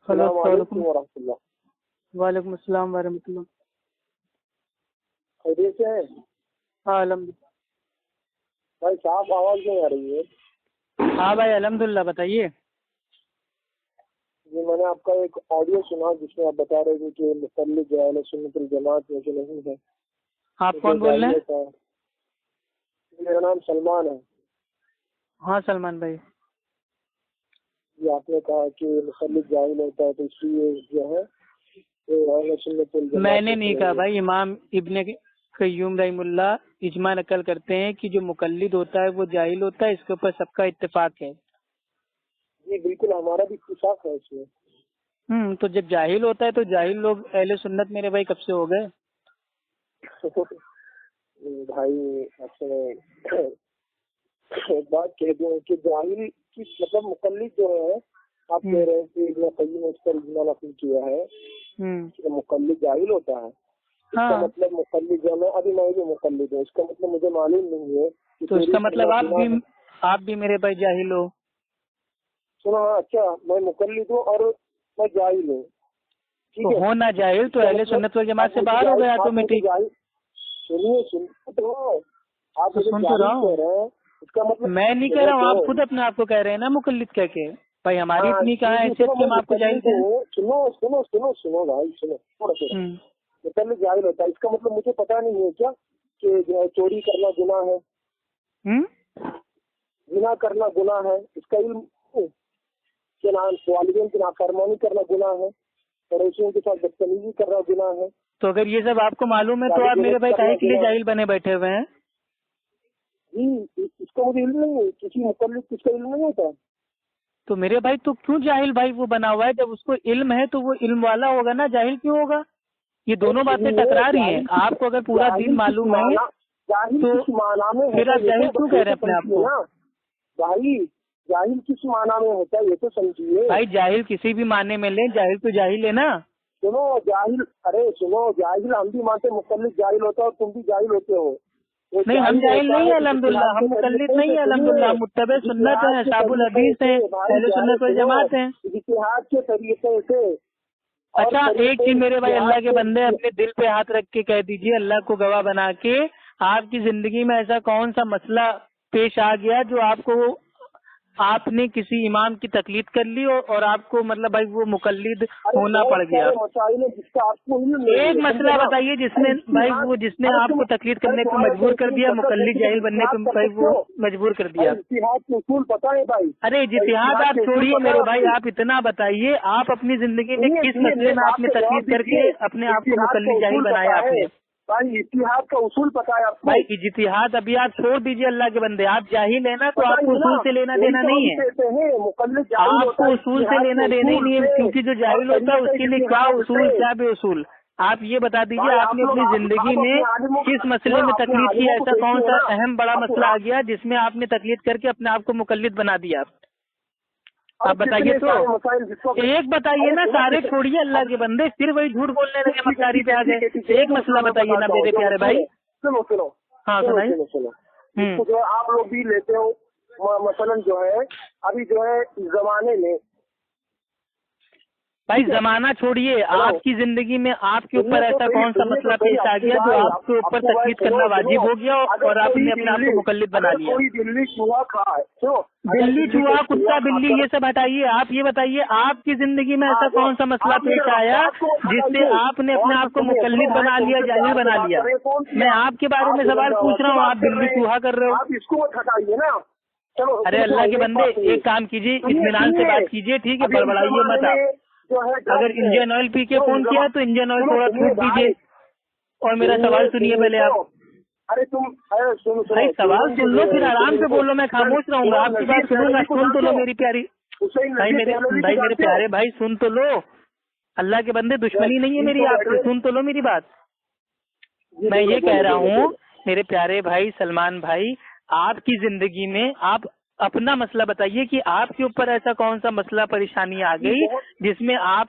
Hello السلام السلام علیکم علیکم۔ ورحمۃ اللہ۔ وعلیکم السلام ورحمۃ اللہ۔ خیریت سے ہیں ہاں الحمد بھائی صاحب؟ آواز نہیں آ رہی ہے۔ ہاں بھائی الحمد للہ، بتائیے۔ جی میں نے آپ کا ایک آڈیو سنا جس میں آپ بتا رہے تھے کہ متعلق جو اہل سنت الجماعت میں سے نہیں ہے۔ آپ کون بول رہے ہیں؟ میرا نام سلمان ہے۔ ہاں سلمان بھائی۔ جی آپ نے کہا کہ متعلق جاہل ہوتا ہے تو اس لیے جو ہے اہل سنت الجماعت میں نے نہیں کہا بھائی، امام ابن قیوم رحم اللہ اجماع نقل کرتے ہیں کہ جو مقلد ہوتا ہے وہ جاہل ہوتا ہے، اس کے اوپر سب کا اتفاق ہے۔ جی بالکل، ہمارا بھی اتفاق ہے اس میں۔ تو جب جاہل ہوتا ہے تو جاہل لوگ اہل سنت میرے بھائی کب سے ہو گئے؟ بھائی اصل ایک بات کہہ دوں کہ جاہل کی مطلب مقلد جو ہے، آپ کہہ رہے ہیں کہ ابن قیم نے اس پر اجماع نقل کیا ہے کہ مقلد جاہل ہوتا ہے۔ اس کا مطلب مقلد جو ہے، ابھی میں بھی مقلد ہوں، اس کا مطلب مجھے معلوم نہیں ہے تو اس کا مطلب آپ بھی میرے بھائی جاہل ہو۔ سنو، اچھا میں مقلد ہوں اور میں جاہل ہوں، ٹھیک ہے؟ ہونا جاہل تو اہل سنت والجماعت سے باہر ہو گیا آٹومیٹک۔ سنیے تو آپ سن تو رہا ہوں، اس کا مطلب میں نہیں کہہ رہا ہوں، آپ خود اپنے آپ کو کہہ رہے ہیں نا مقلد کہہ کے۔ بھائی ہماری اتنی کہاں حیثیت کہ ہم آپ کو جاہل کہیں۔ سنو بھائی سنو تھوڑا سا، مقلد جاہل ہوتا ہے، اس کا مطلب مجھے پتا نہیں ہے کیا کہ جو ہے چوری کرنا گناہ ہے، زنا کرنا گناہ ہے، اس کا علم کہ والدین کی نافرمانی کرنا گناہ ہے، پڑوسیوں کے ساتھ بدتمیزی کرنا گناہ ہے۔ تو اگر یہ سب آپ کو معلوم ہے تو آپ میرے بھائی کاہے کے لیے جاہل بنے بیٹھے ہوئے ہیں؟ جی اس کا مجھے علم نہیں ہے، کسی مقلد کس کا علم نہیں ہوتا۔ تو میرے بھائی تو کیوں جاہل بھائی وہ بنا ہوا ہے؟ جب اس کو علم ہے تو وہ علم والا ہوگا نا، جاہل کیوں ہوگا؟ یہ دونوں باتیں ٹکرا رہی ہیں۔ آپ کو اگر پورا دین معلوم ہے تو پھر آپ جاہل کیوں کہہ رہے ہیں اپنے آپ کو؟ بھائی جاہل کس معنی میں ہوتا ہے یہ تو سمجھیے۔ بھائی جاہل کسی بھی معنی میں لیں، جاہل تو جاہل ہے نا۔ سنو جاہل، جاہل ہم بھی مانتے، مقلد جاہل ہوتا ہے اور تم بھی جاہل ہوتے ہو۔ نہیں ہم جاہل نہیں ہیں الحمدللہ، ہم مقلد نہیں ہیں الحمدللہ، ہم متبع سنت ہیں، اصحاب الحدیث ہیں، اہل سنت والجماعت ہیں۔ اجتہاد کے طریقے سے۔ اچھا ایک چیز میرے بھائی اللہ کے بندے اپنے دل پہ ہاتھ رکھ کے کہہ دیجئے، اللہ کو گواہ بنا کے، آپ کی زندگی میں ایسا کون سا مسئلہ پیش آ گیا جو آپ نے کسی امام کی تقلید کر لی اور آپ کو مطلب بھائی وہ مقلد ہونا پڑ گیا؟ ایک مسئلہ بتائیے جس نے بھائی وہ جس نے آپ کو تقلید کرنے کو مجبور کر دیا، مقلد جاہل بننے کو بھائی وہ مجبور کر دیا۔ ارے اجتہاد آپ چھوڑیے میرے بھائی، آپ اتنا بتائیے آپ اپنی زندگی میں کس مسئلے میں آپ نے تقلید کر کے اپنے آپ کو مقلد جاہل بنایا آپ نے؟ بھائی اتحاد کا اصول پتا ہے آپ کو؟ بھائی اجتہاد ابھی آپ چھوڑ دیجیے اللہ کے بندے، آپ جاہل ہیں نا تو آپ کو اصول سے لینا دینا نہیں ہے۔ آپ کو اصول سے لینا دینا ہی نہیں ہے، کیونکہ جو جاہل ہوتا ہے اس کے لیے کیا اصول کیا بے اصول۔ آپ یہ بتا دیجیے آپ نے اپنی زندگی میں کس مسئلے میں تقلید کی، ایسا کون سا اہم بڑا مسئلہ آ گیا جس میں آپ نے تقلید کر کے اپنے آپ کو مقلد بنا دیا؟ آپ بتائیے تو، ایک بتائیے نا، سارے چھوڑیے اللہ کے بندے، پھر وہی جھوٹ بولنے لگے مکاری پہ آ گئے۔ ایک مسئلہ بتائیے نا میرے پیارے بھائی۔ سنو ہاں سنائیے۔ جو آپ لوگ بھی لیتے ہو مثلا جو ہے ابھی جو ہے زمانے میں، بھائی زمانہ چھوڑیے، آپ کی زندگی میں آپ کے اوپر ایسا کون سا مسئلہ پیش آ گیا جو آپ کے اوپر تقلید کرنا واجب ہو گیا اور آپ نے اپنے آپ کو مقلد بنا لیا؟ دلی چوہا کھائے، بلی چوہا کتا بلی یہ سب ہٹائیے، آپ یہ بتائیے آپ کی زندگی میں ایسا کون سا مسئلہ پیش آیا جس سے آپ نے اپنے آپ کو مقلد بنا لیا، جاہل بنا لیا؟ میں آپ کے بارے میں سوال پوچھ رہا ہوں، آپ بلی چوہا کر رہے ہو۔ آپ اس کو ہٹائیے نا۔ ارے اللہ کے بندے ایک کام کیجیے، اطمینان سے بات کیجیے، ٹھیک ہے، بڑبڑائیے مت آپ۔ اگر انجن آئل پی کے فون کیا تو انجن آئل تھوڑا چھوٹ دیجیے اور میرا سوال سنیے پہلے آپ۔ ارے تم بھائی سوال سن لو پھر آرام سے بولو، میں خاموش رہوں گا، آپ کی بات سنوں گا، سن تو لو میری پیاری بھائی، میرے پیارے بھائی سن تو لو، اللہ کے بندے دشمنی نہیں ہے میری آپ سے، سن تو لو میری بات۔ میں یہ کہہ رہا ہوں میرے پیارے بھائی سلمان بھائی، آپ کی زندگی میں آپ اپنا مسئلہ بتائیے کہ آپ کے اوپر ایسا کون سا مسئلہ پریشانی آ گئی جس میں آپ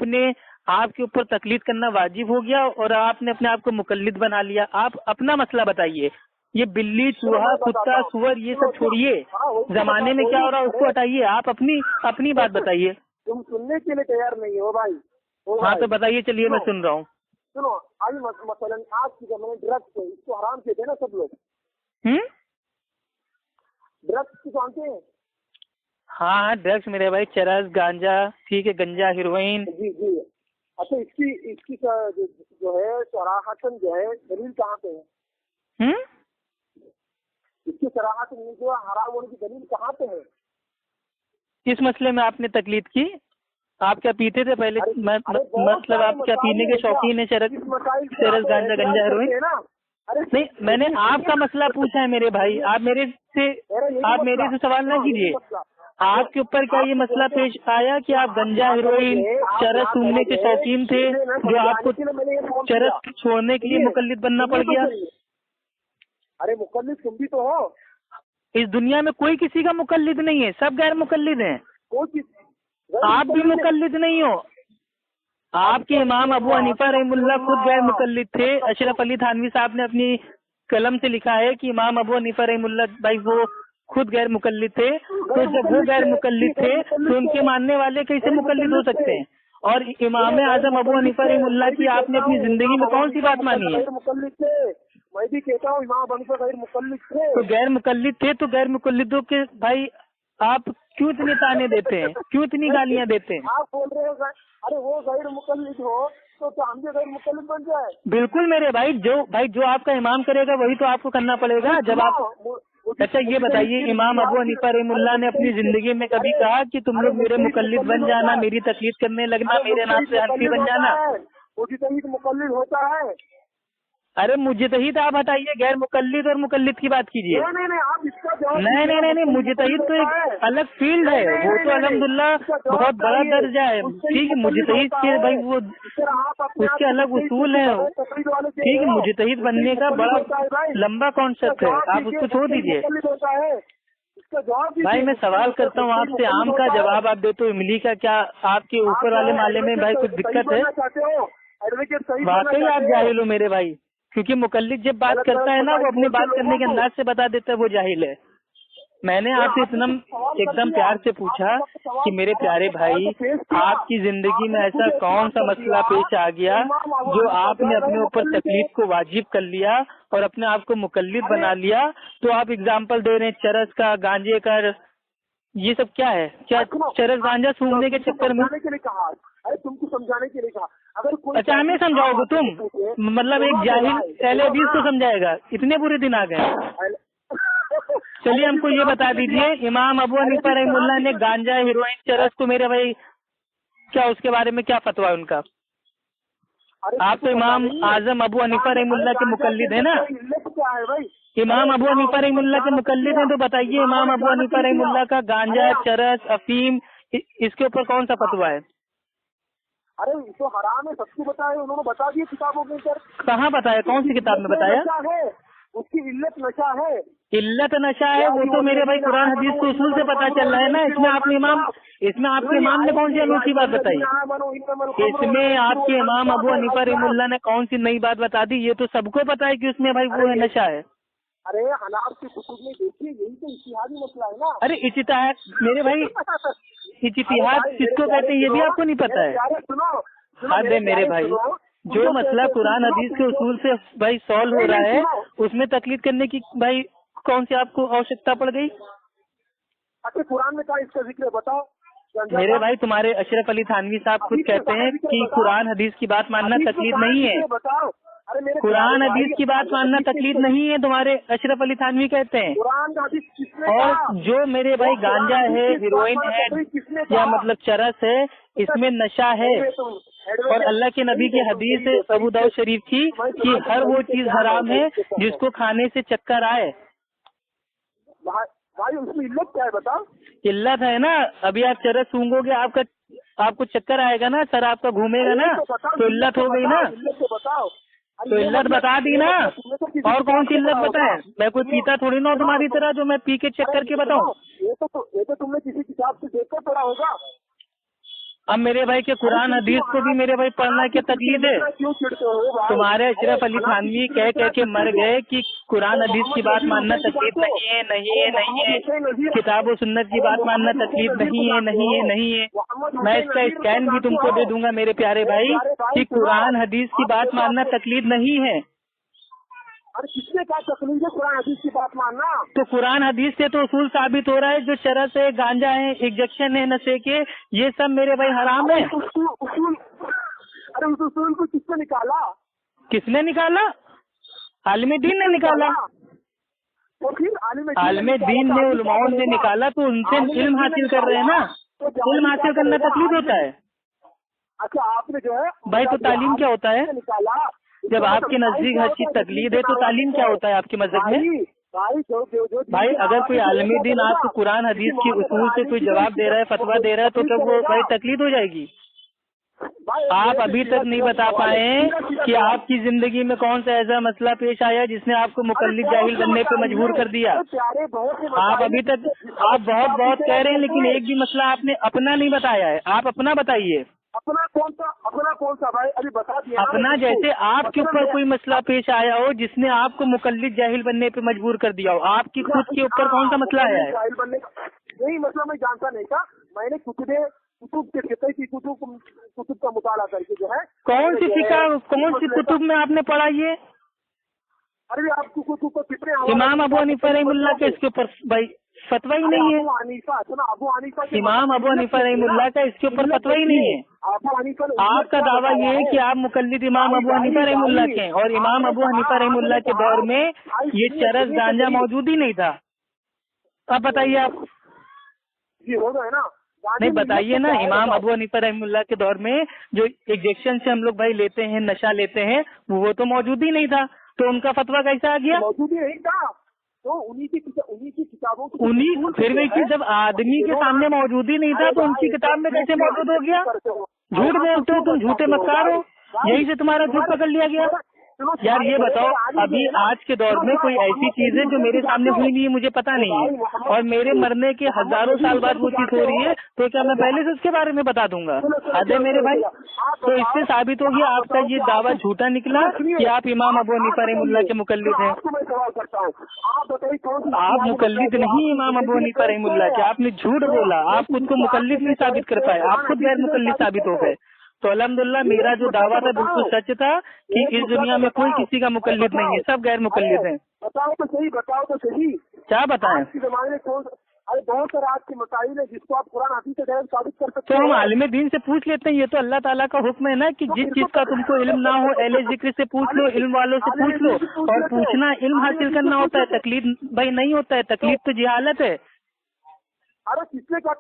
کے اوپر تقلید کرنا واجب ہو گیا اور آپ نے اپنے آپ کو مقلد بنا لیا۔ آپ اپنا مسئلہ بتائیے، یہ بلی چوہا کتا سور یہ سب چھوڑیے، زمانے میں کیا ہو رہا ہے اس کو ہٹائیے، آپ اپنی بات بتائیے۔ तुम सुनने के लिए तैयार नहीं हो भाई। हाँ तो बताइए, चलिए मैं सुन रहा हूँ। सुनो, अभी मसलन आज की जमाने ड्रग्स है, इसको हराम कहते हैं ना सब लोग। ड्रग्स को जानते हैं? हाँ ड्रग्स मेरे भाई, चरस, गांजा, ठीक है, गंजा, हीरोइन। जी जी। अच्छा, इसकी जो है सराहतन जो है दलील कहाँ पे है? इसकी सराहतन जो हराम होने की दलील कहाँ पे है? किस मसले में आपने तकलीद की? आप क्या पीते थे पहले? मतलब आप क्या पीने के शौकीन है? चरस, गांजा, गंजा, हीरोइन? नहीं, मैंने आपका मसला पूछा है मेरे भाई, आप मेरे से सवाल ना कीजिए। आपके ऊपर क्या ये मसला पेश आया कि आप गंजा, हीरोइन, चरस सूंघने के शौकीन थे, जो आपको चरस छोड़ने के लिए मुकल्लिद बनना पड़ गया? अरे मुकल्लिद तुम भी तो हो। इस दुनिया में कोई किसी का मुकल्लिद नहीं है, सब गैर मुकल्लिद हैं। आप भी मुकल्लिद नहीं हो। आपके इमाम अबू हनीफा रहमुल्लाह खुद गैर मुकल्लिद थे। अशरफ अली थानवी साहब ने अपनी कलम से लिखा है कि इमाम अबू हनीफा रहमुल्लाह भाई वो खुद गैर मुकल्लिद थे। तो जब वो गैर मुकल्लिद थे तो उनके मानने वाले कैसे मुकल्लिद हो सकते हैं? और इमाम आजम अबू हनीफा रहमुल्लाह की आपने अपनी जिंदगी में कौन सी बात मानी है? मैं भी कहता हूँ इमाम अबू हनीफा गैर मुकल्लिद थे। तो गैर मुकल्लिद थे तो गैर मुकल्लिदों के भाई आप क्यों इतने ताने देते हैं, क्यों इतनी गालियाँ देते हैं? आप बोल रहे हो अरे वो गैर मुकल्लिद हो तो हम भी गैर मुकल्लिद बन जाए? बिल्कुल मेरे भाई, जो आपका इमाम करेगा वही तो आपको करना पड़ेगा। जब आप अच्छा ये बताइए, इमाम अबू हनीफा रहमुल्लाह ने अपनी जिंदगी में कभी कहा कि तुम लोग मेरे मुकल्लिद बन जाना, मेरी तकलीद करने लगना, मेरे नाम से हनफी बन जाना? मुकल्लिद होता है। अरे मुजतहिद आप हटाइए, गैर मुकल्लिद और मुकल्लिद की बात कीजिए। नहीं, आप इसका जवाब नहीं, मुजतहिद तो एक अलग फील्ड है, वो तो अल्हम्दुलिल्लाह बहुत बड़ा दर्जा है। ठीक है, मुजतहिद के भाई वो उसके अलग उसूल है। ठीक है, मुजतहिद बनने का बड़ा लंबा कॉन्सेप्ट है, आप उसको छोड़ दीजिए। भाई मैं सवाल करता हूँ आपसे, आम का जवाब आप देते हो, इमली का क्या आपके ऊपर वाले माले में भाई कुछ दिक्कत है? वाकई आप जाहिल हो मेरे भाई, क्योंकि मुकल्लिद जब बात करता है ना वो अपनी बात करने के अंदाज से बता देता है वो जाहिल है। मैंने आपसे एकदम प्यार से पूछा कि मेरे प्यारे भाई, आपकी जिंदगी में ऐसा कौन सा मसला पेश आ गया जो आपने अपने ऊपर तकलीफ को वाजिब कर लिया और अपने आप को मुकल्लिद बना लिया? तो आप एग्जाम्पल दे रहे हैं चरस का, गांजे का, ये सब क्या है? क्या चरस गांजा सूंघने के चक्कर में? अरे तुमको समझाने के लिए कहा। अगर कोई अच्छा हमें समझाओगे तुम? मतलब एक जाहिल अहले हदीस को समझाएगा? इतने बुरे दिन आ गए। चलिए हमको ये बता दीजिए, इमाम अबू हनीफा रहमुल्लाह ने गांजा, हीरोइन, चरस को मेरे भाई क्या उसके बारे में क्या फतवा है उनका? आप तो इमाम आजम अबू हनीफा रहमुल्लाह के मुकल्लिद है ना? इमाम अबू हनीफा रहमुल्लाह के मुकल्लिद हैं तो बताइए, इमाम अबू हनीफा रहमुल्लाह का गांजा, चरस, अफीम इसके ऊपर कौन सा फतवा है? अरे तो हराम है, सबको बताया, उन्होंने बता दिया किताबों के अंदर। कहाँ बताया, कौन सी किताब में बताया? उसकी इल्लत नशा है। इल्लत नशा है वो तो मेरे भाई कुरान हदीस के उसूल से पता चल रहा है ना। इसमें आपके इमाम ने कौन सी अनोखी बात बताई? इसमें आपके इमाम अबू हनीफा रहमुल्लाह ने कौन सी नई बात बता दी? ये तो सबको पता है कि उसमें भाई वो है नशा है। अरे हनाफ की कुतुब में देखिए, यही तो इज्तिहादी मसला है ना। अरे इज्तिहाद मेरे भाई, इज्तिहाद किसको कहते हैं ये भी आपको नहीं पता है? हद है मेरे भाई, जो मसला कुरान हदीस के उसूल से भाई सॉल्व हो रहा है उसमें तकलीद करने की भाई कौन सी आपको आवश्यकता पड़ गई? अच्छा कुरान में कहा इसका जिक्र बताओ। मेरे भाई तुम्हारे अशरफ अली थानवी साहब खुद कहते हैं कि कुरान हदीस की बात मानना तकलीद नहीं है। कुरान हदीस की बात मानना तकलीद नहीं है, तुम्हारे अशरफ अली थानवी कहते हैं। और जो मेरे भाई गांजा है, हीरोइन है या मतलब चरस है, इसमें नशा है। और अल्लाह के नबी की हदीस है अबू दाऊद शरीफ की कि हर वो चीज हराम है जिसको खाने से चक्कर आए। भाई उसमें इल्लत क्या है बताओ? इल्लत है ना, अभी आप चरस सूंघोगे आपको चक्कर आएगा ना, सर आपका घूमेगा ना, तो इल्लत हो गई ना। तो इल्लत बता दी ना, और कौन सी इल्लत बताए? मैं कोई पीता थोड़ी ना तुम्हारी तरह जो मैं पी के चेक करके बताऊँ। ये तो तुमने किसी किताब से देखकर पढ़ा होगा। अब मेरे भाई के कुरान हदीस को भी मेरे भाई पढ़ना क्या तकलीफ है? तुम्हारे अशरफ अली थानवी कह कह के मर गए कि कुरान हदीस की बात मानना तकलीफ नहीं है, नहीं है, नहीं है, किताब और सुन्नत की बात मानना तकलीफ नहीं है, नहीं है, नहीं है। मैं इसका स्कैन भी तुमको दे दूंगा मेरे प्यारे भाई कि कुरान हदीस की बात मानना तकलीफ नहीं है। अरे किसने कहा तकलीफ है कुरान हदीस की बात मानना? तो कुरान हदीस से तो उसूल साबित हो रहा है, जो चरस है, गांजा है, इंजेक्शन है नशे के, ये सब मेरे भाई हराम है। उसूल अरे उस उसूल को किसने निकाला? किसने निकाला? आलिम दीन ने निकाला। तो फिर आलिम दीन ने उलमाओं ने निकाला, तो उनसे इल्म हासिल कर रहे हैं ना। इल्म हासिल करना तकलीफ होता है? अच्छा आपने जो है भाई तो तालीम क्या होता है? निकाला। जब आपके नजदीक हर चीज तकलीद है तो तालीम क्या होता है आपके मजहब में? भाई अगर कोई आलिम दीन आपको कुरान हदीस की उसूल से कोई जवाब दे रहा है, फतवा दे रहा है, तो तब वो भाई तकलीद हो जाएगी। आप अभी तक नहीं बता पाए कि आपकी जिंदगी में कौन सा ऐसा मसला पेश आया जिसने आपको मुकल्लिद जाहिल बनने पे मजबूर कर दिया। आप अभी तक आप बहुत कह रहे हैं, लेकिन एक भी मसला आपने अपना नहीं बताया है। आप अपना बताइए। अपना कौन सा भाई अभी बता दिया। अपना जैसे आपके ऊपर कोई मसला पेश आया हो जिसने आपको मुकल्लिद जाहिल बनने पे मजबूर कर दिया हो, आपकी खुद के ऊपर कौन सा मसला आया है? जाहिल बनने का यही मसला मैं जानता नहीं था। मैंने कुतुब के फिक़ह की कुतुब का मुताला करके जो है कौन सी कुतुब में आपने पढ़ा ये? अरे आपको कुतुब को कितने इमाम अबू हनीफा रहमुल्लाह के इसके ऊपर भाई फतवा ही नहीं है। अबू हनीफा इमाम अबू हनीफा रहमुल्लाह का इसके ऊपर फतवा ही नहीं है। आपका दावा ये है कि आप मुकल्लिद इमाम अबू हनीफा रहमुल्लाह के हैं, और इमाम अबू हनीफा रहमुल्लाह के दौर में ये चरस गांजा मौजूद ही नहीं था। अब बताइए आप। ये हो गए ना? नहीं बताइए ना, इमाम अबू हनीफा रहमुल्लाह के दौर में जो इंजेक्शन से हम लोग भाई लेते हैं, नशा लेते हैं, वो तो मौजूद ही नहीं था, तो उनका फतवा कैसा आ गया? मौजूद ही नहीं था तो उन्हीं की किताबों फिर भी कि जब आदमी के सामने मौजूद ही नहीं था तो उनकी किताब में कैसे मौजूद हो गया? झूठ बोलते हो तुम, झूठे मक्कार हो, यही से तुम्हारा झूठ पकड़ लिया गया। यार ये बताओ, अभी आज के दौर में कोई ऐसी चीज है जो मेरे सामने हुई नहीं है, मुझे पता नहीं है, और मेरे मरने के हजारों साल बाद वो चीज हो रही है, तो क्या मैं पहले से उसके बारे में बता दूंगा? अरे मेरे भाई, तो इससे साबित हो गया आपका ये दावा झूठा निकला कि आप इमाम अबू हनीफा रहमुल्लाह के मुकल्लिद हैं। आप मुकल्लिद नहीं इमाम अबू हनीफा रहमुल्लाह के, आपने झूठ बोला, आप खुद को मुकल्लिद नहीं साबित कर पाए, आप खुद गैर मुकल्लिद साबित हो गए। तो अल्हम्दुलिल्लाह मेरा जो दावा था बिल्कुल सच था कि इस दुनिया में कोई किसी का मुकल्लिद नहीं है, सब गैर मुकल्लिद हैं। बताओ तो सही क्या बताएं? जमाने में अरे बहुत सारे आज के मसाइल है जिसको आप कुरान हदीस से डायरेक्ट साबित कर सकते तो हम आलिम दीन से पूछ लेते हैं। ये तो अल्लाह ताला का हुक्म है ना कि जिस चीज का तुमको इल्म ना हो अहले जिक्र से पूछ लो, इल्म वालों से पूछ लो, और पूछना इल्म हासिल करना होता है, तकलीद भाई नहीं होता है। तकलीद तो जिहालत है। अरे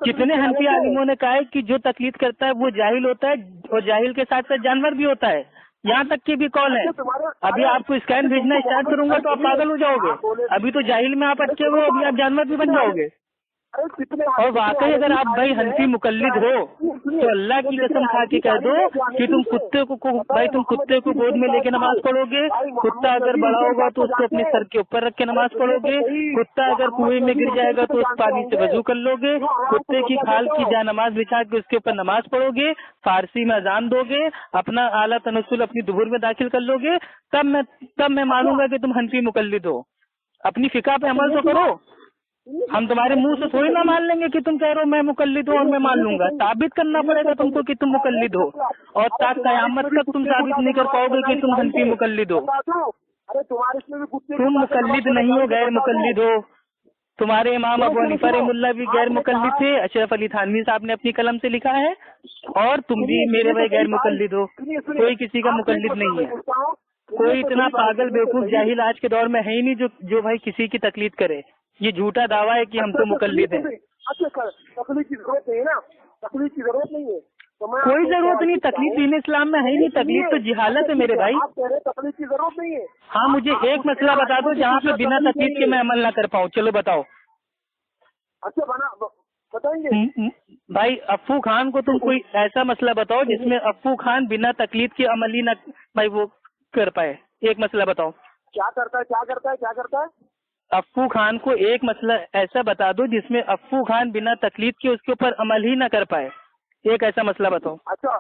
कितने हनफी आलिमों ने कहा है कि जो तकलीद करता है वो जाहिल होता है, और जाहिल के साथ साथ जानवर भी होता है। यहाँ तक की भी कॉल है। अभी आपको स्कैन भेजना स्टार्ट करूंगा तो आप पागल हो जाओगे। अभी तो जाहिल में आप अटके हो, अभी आप जानवर भी बन जाओगे। और वाकई अगर आप भाई हनफी मुकल्लिद हो तो अल्लाह की कसम खा के कह दो कि तुम कुत्ते को गोद में लेके नमाज पढ़ोगे। कुत्ता अगर बड़ा होगा तो उसको अपने सर के ऊपर रख के नमाज पढ़ोगे। कुत्ता अगर कुएं में गिर जाएगा तो उस पानी से वजू कर लोगे। कुत्ते की खाल की जा नमाज बिछा के उसके ऊपर नमाज पढ़ोगे। फारसी में अजान दोगे, अपना आला तनस्सुल अपनी दुबुर में दाखिल कर लोगे, तब मैं मानूंगा कि तुम हनफी मुकल्लिद हो। अपनी फिका पे अमल तो करो। हम तुम्हारे मुंह से थोड़ी ना मान लेंगे कि तुम कह रहे हो मैं मुकल्लिद हूँ और मैं मान लूंगा। साबित करना पड़ेगा तुमको कि तुम मुकल्लिद हो, और क़यामत तक तुम साबित नहीं कर पाओगे कि तुम हनफी मुकल्लिद हो। तुम मुकल्लिद नहीं हो, गैर मुकल्लिद हो। तुम्हारे इमाम अबू हनीफा रहमुल्लाह भी गैर मुकल्लिद थे, अशरफ अली थानवी साहब ने अपनी कलम से लिखा है, और तुम भी मेरे भाई गैर मुकल्लिद हो। कोई किसी का मुकल्लिद नहीं है। कोई इतना पागल बेवकूफ जाहिल आज के दौर में है ही नहीं जो भाई किसी की तकलीद करे। ये झूठा दावा है कि हम तो मुकल्लिद हैं। तकलीद की जरूरत नहीं है ना, तकलीद की जरूरत नहीं है। कोई जरूरत नहीं, तकलीफ दीन इस्लाम में है ही नहीं। तकलीफ तो जिहालत है मेरे भाई। तकलीफ की जरूरत नहीं है। हाँ मुझे एक मसला बता दो जहाँ पे बिना तकलीफ के मैं अमल ना कर पाऊँ। चलो बताओ। अच्छा बताएंगे भाई अफ्फू खान को तुम कोई ऐसा मसला बताओ जिसमें अफ्फू खान बिना तकलीफ के अमल ही ना भाई वो कर पाए। एक मसला बताओ। क्या करता है? अफ्फू खान को एक मसला ऐसा बता दो जिसमें अफ्फू खान बिना तकलीफ के उसके ऊपर अमल ही ना कर पाए। एक ऐसा मसला बताओ। अच्छा,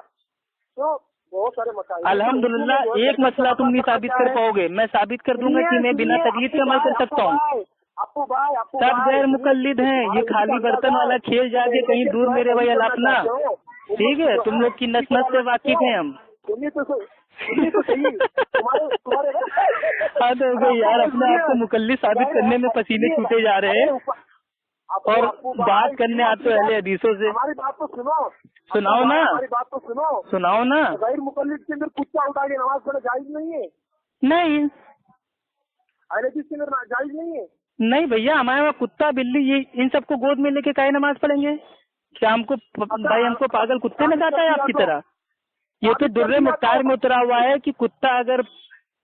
तो बहुत सारे मसाइल। अल्हम्दुलिल्लाह एक मसला तुम नहीं साबित कर पाओगे, मैं साबित कर दूंगा कि मैं बिना तकलीफ के अमल कर सकता हूँ। सब गैर मुकल्लिद हैं, ये खाली बर्तन वाला खेल जाके कहीं दूर मेरे भाई अलापना, ठीक है, तुम लोग की नस नस से वाकिफ हैं हम। हाँ तो गई यार, अपने आप को मुकल्लिद साबित करने में पसीने छूटे जा रहे हैं और बात करने आते अहले हदीसों से। हमारी बात तो सुनो, सुनाओ ना, हमारी बात तो सुनाओ ना। गैर मुकल्लिद के अंदर कुत्ता उठा के नमाज पढ़ना जायज नहीं है? नहीं अहले हदीस के अंदर जायज नहीं है? नहीं भैया, हमारे वहाँ कुत्ता बिल्ली ये इन सबको गोद में लेके काहे नमाज पढ़ेंगे? क्या हमको भाई हमको पागल कुत्ते में जाता है आपकी तरह? ये तो दुर्रे मुख्तार में उतरा हुआ है कि कुत्ता अगर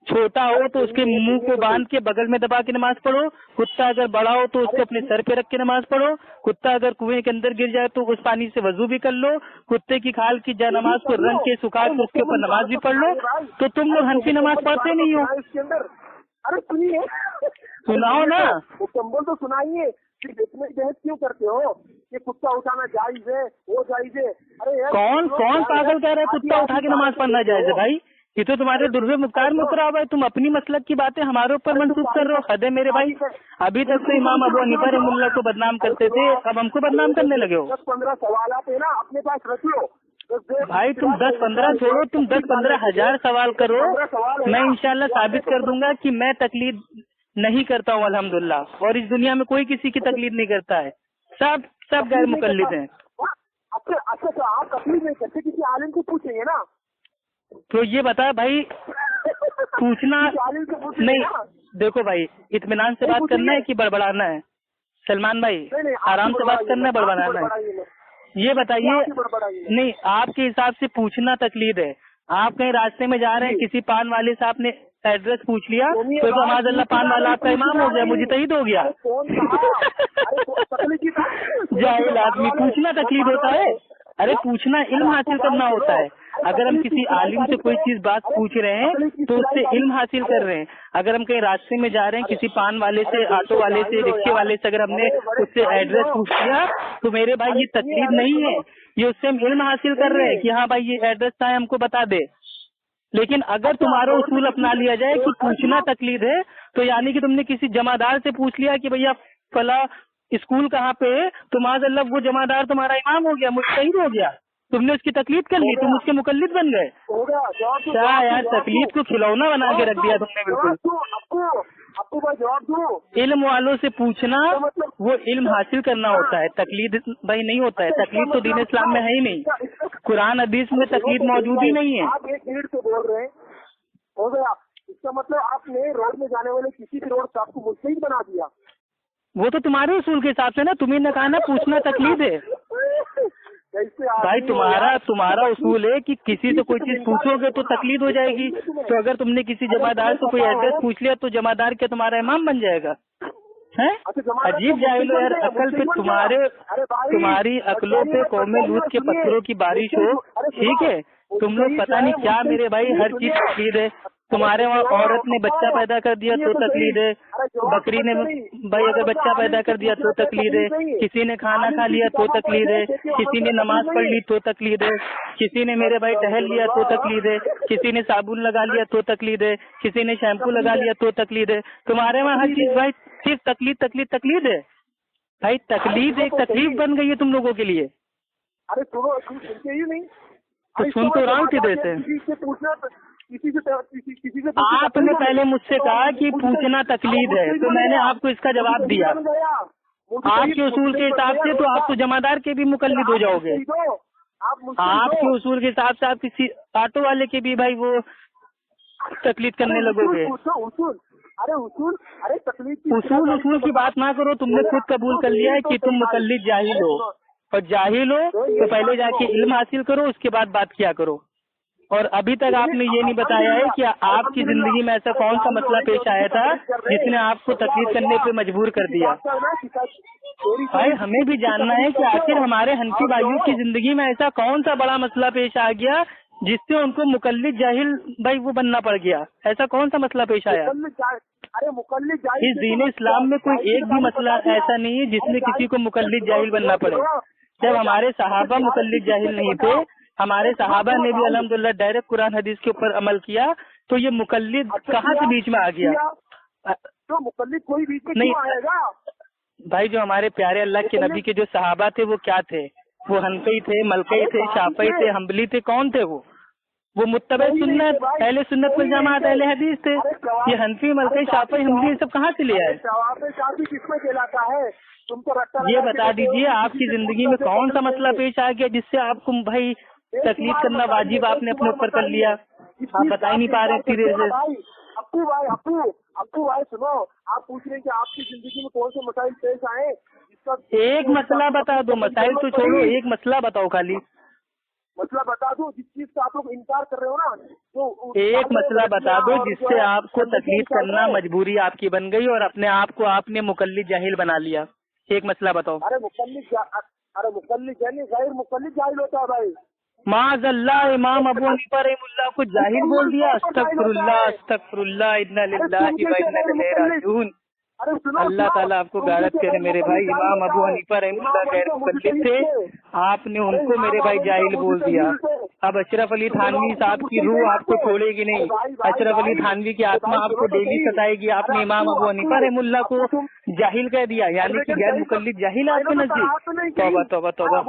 छोटा हो तो उसके मुंह को बांध के बगल में दबा के नमाज पढ़ो, कुत्ता अगर बड़ा हो तो उसको अपने सर पे रख के नमाज पढ़ो, कुत्ता अगर कुएं के अंदर गिर जाए तो उस पानी से वजू भी कर लो, कुत्ते की खाल की नमाज को रंग के सुखा के उसके ऊपर नमाज भी पढ़ लो। तो तुम लोग हनफी नमाज पढ़ते नहीं हो? इसके अंदर अरे सुनिए, सुनाओ ना। वो कंबल तो सुनाइए, सिर्फ इतने बहस क्यों करते हो कि कुत्ता उठाना जायज है, वो जायज है? अरे यार कौन पागल कह रहा है कुत्ता उठा के नमाज पढ़ना जायज है? भाई ये तो तुम्हारे दुर्वे मुख्तार में उतरा हुआ है, तुम अपनी मसलक की बातें हमारे ऊपर मंसूब कर रहे हो। हद है मेरे भाई, अभी तक तो इमाम अबू हनीफा रहमतुल्लाह को बदनाम करते थे, अब हमको बदनाम करने लगे हो। 10-15 सवाल है ना अपने पास रखियो भाई, तुम 10-15 छोड़ो, तुम 10-15 हजार सवाल करो, मैं इंशाल्लाह साबित कर दूंगा कि मैं तकलीद नहीं करता हूँ अल्हम्दुलिल्लाह, और इस दुनिया में कोई किसी की तकलीद नहीं करता है, सब गैर मुकल्लिद हैं। अच्छा, आप तकलीद नहीं करते, किसी आलिम को पूछेंगे ना। तो ये बता भाई, पूछना नहीं, देखो भाई इत्मीनान से बात करना है कि बड़बड़ाना है? सलमान भाई आराम से बात करना है, बड़बड़ाना है? ये बताइए। नहीं, आपके हिसाब से पूछना तकलीद है? आप कहीं रास्ते में जा रहे हैं, किसी पान वाले से आपने एड्रेस पूछ लिया तो माज़अल्लाह पान वाला आपका इमाम हो गया, मुझे तहीद हो गया। जाहिल आदमी, पूछना तकलीद होता है? अरे पूछना इल्म हासिल करना होता है। अगर हम किसी आलिम से कोई चीज बात पूछ रहे हैं तो उससे इल्म हासिल कर रहे हैं। अगर हम कहीं रास्ते में जा रहे हैं, किसी पान वाले से, ऑटो वाले से, रिक्शे वाले से अगर हमने उससे एड्रेस पूछ लिया तो मेरे भाई ये तकलीद नहीं है, ये उससे हम इल्म हासिल कर रहे हैं कि हाँ भाई ये एड्रेस था, हमको बता दे। लेकिन अगर तुम्हारा उसूल अपना लिया जाए कि पूछना तकलीद है, तो यानी कि तुमने किसी जमादार से पूछ लिया कि भैया फला स्कूल कहाँ पे है, तो माज़अल्लाह वो जमादार तुम्हारा इमाम हो गया, मुस्तहीद हो गया, तुमने उसकी तकलीद कर ली, तुम उसके मुकल्लिद बन गए। क्या यार, तकलीद को खिलौना बना के रख दिया तुमने बिल्कुल। आपको मैं जवाब दूं, इल्म वालों से पूछना वो इल्म हासिल करना होता है, तकलीद भाई नहीं होता है। तकलीद तो दीन इस्लाम में है ही नहीं, कुरान हदीस में तकलीद मौजूद ही नहीं है। आप 1 मिनट से बोल रहे हैं, हो गया, इसका मतलब आपने रोड में जाने वाले किसी भी रोड से आपको मुस्तहीद बना दिया। वो तो तुम्हारे उसूल के हिसाब से ना, तुम्हें न कहा ना पूछना तकलीद है। भाई तुम्हारा उसूल है कि किसी से कोई चीज पूछोगे तो तकलीद हो जाएगी, तो अगर तुमने किसी जमादार से कोई एड्रेस पूछ लिया तो जमादार क्या तुम्हारा इमाम बन जाएगा? हैं? अजीब जाहिलो यार, अकल पे तुम्हारी अकलों पे कौमे लूत के पत्थरों की बारिश हो, ठीक है? तुम लोग पता नहीं क्या मेरे भाई, हर चीज तकलीद है। तुम्हारे वहाँ औरत ने बच्चा पैदा कर दिया तो तकलीद है, बकरी ने भाई अगर बच्चा पैदा कर दिया तो तकलीद है, किसी ने खाना खा लिया तो तकलीद है, किसी ने नमाज पढ़ ली तो तकलीद है, किसी ने मेरे भाई टहल लिया तो तकलीद है, किसी ने साबुन लगा लिया तो तकलीद है, किसी ने शैम्पू लगा लिया तो तकलीद है। तुम्हारे वहाँ हर चीज भाई सिर्फ तकलीद है भाई। तकलीद एक तकलीफ बन गई है तुम लोगों के लिए। अरे सुनो, सुनते ही नहीं तो सुन तो रहा हूँ किधर से। किसी से आपने पहले मुझसे कहा कि पूछना तकलीद है, तो मैंने आपको इसका जवाब दिया। आपके उसूल के हिसाब से तो आप तो जमादार के भी मुकल्लिद हो जाओगे। आपके उसूल के हिसाब से आप किसी ऑटो वाले के भी भाई वो तकलीद करने लगोगे। उसूल की बात ना करो, तुमने खुद कबूल कर लिया है कि तुम मुकल्लिद जाहिल हो, और जाहिल हो तो पहले जाके इल्म हासिल करो, उसके बाद बात किया करो। और अभी तक आपने ये नहीं बताया है कि आपकी जिंदगी में ऐसा कौन सा मसला पेश आया था जिसने आपको तकलीफ करने पे मजबूर कर दिया। भाई हमें भी जानना है कि आखिर हमारे हनफी भाइयों की जिंदगी में ऐसा कौन सा बड़ा मसला पेश आ गया जिससे उनको मुकल्लिद जाहिल भाई वो बनना पड़ गया। ऐसा कौन सा मसला पेश आया? इस दीन इस्लाम में कोई एक भी मसला ऐसा नहीं है जिसमें किसी को मुकल्लिद जाहिल बनना पड़े। जब हमारे सहाबा मुकल्लिद जाहिल नहीं थे, हमारे सहाबा ने भी अल्हम्दुलिल्लाह डायरेक्ट कुरान हदीस के ऊपर अमल किया, तो ये मुकल्लिद कहाँ से बीच में आ गया? तो मुकल्लिद कोई बीच में नहीं क्यों आएगा? भाई, जो हमारे प्यारे अल्लाह के नबी के जो सहाबा थे वो क्या थे? वो हनफी थे, मलकई थे, शाफई थे, हम्बली थे, कौन थे वो मुत्तबे सुन्नत, पहले सुन्नत वल जमात अहले हदीस थे। ये हनफी, मलकई, शाफई, हम्बली ये सब कहाँ से ले आए? किसमें कहलाता है? तुम तो रट्टा ये बता दीजिए, आपकी जिंदगी में कौन सा मसला पेश आ गया जिससे आपको भाई तकलीफ करना वाजिब आपने अपने ऊपर कर लिया? आप बता ही नहीं पा रहे सीधे से। अप्पू भाई सुनो, आप पूछ रहे हैं कि आपकी जिंदगी में कौन से मसाइल पेश आए? एक मसला बता दो, मसाइल तो छोड़ो, एक मसला बताओ खाली। मसला बता दो जिस चीज का आप लोग इनकार कर रहे हो ना, तो एक मसला बता दो जिससे आपको तकलीफ करना मजबूरी आपकी बन गई और अपने आप को आपने मुकल्लिद जाहिल बना लिया। एक मसला बताओ। अरे मुकल्लिद जाहिल, गैर मुकल्लिद जाहिल होता है भाई। माज़अल्लाह, इमाम अबू हनीफा रहमतुल्लाह को जाहिल बोल दिया? अस्तगफिरुल्लाह, अस्तगफिरुल्लाह, इन्ना लिल्लाहि व इन्ना इलैहि राजिऊन। अल्लाह ताला आपको गारत करे मेरे भाई। इमाम अबू हनीफा रहमतुल्लाह गैर मुकल्लिद थे, आपने उनको मेरे भाई जाहिल बोल दिया। अब अशरफ अली थानवी साहब की रूह आपको छोड़ेगी नहीं, अशरफ अली थानवी की आत्मा आपको डेली सताएगी। आपने इमाम अबू हनीफा रहमतुल्लाह को जाहिल कह दिया, यानी कि गैर मुकल्लिद जाहिल आपके नजदीक? तौबा तौबा तौबा।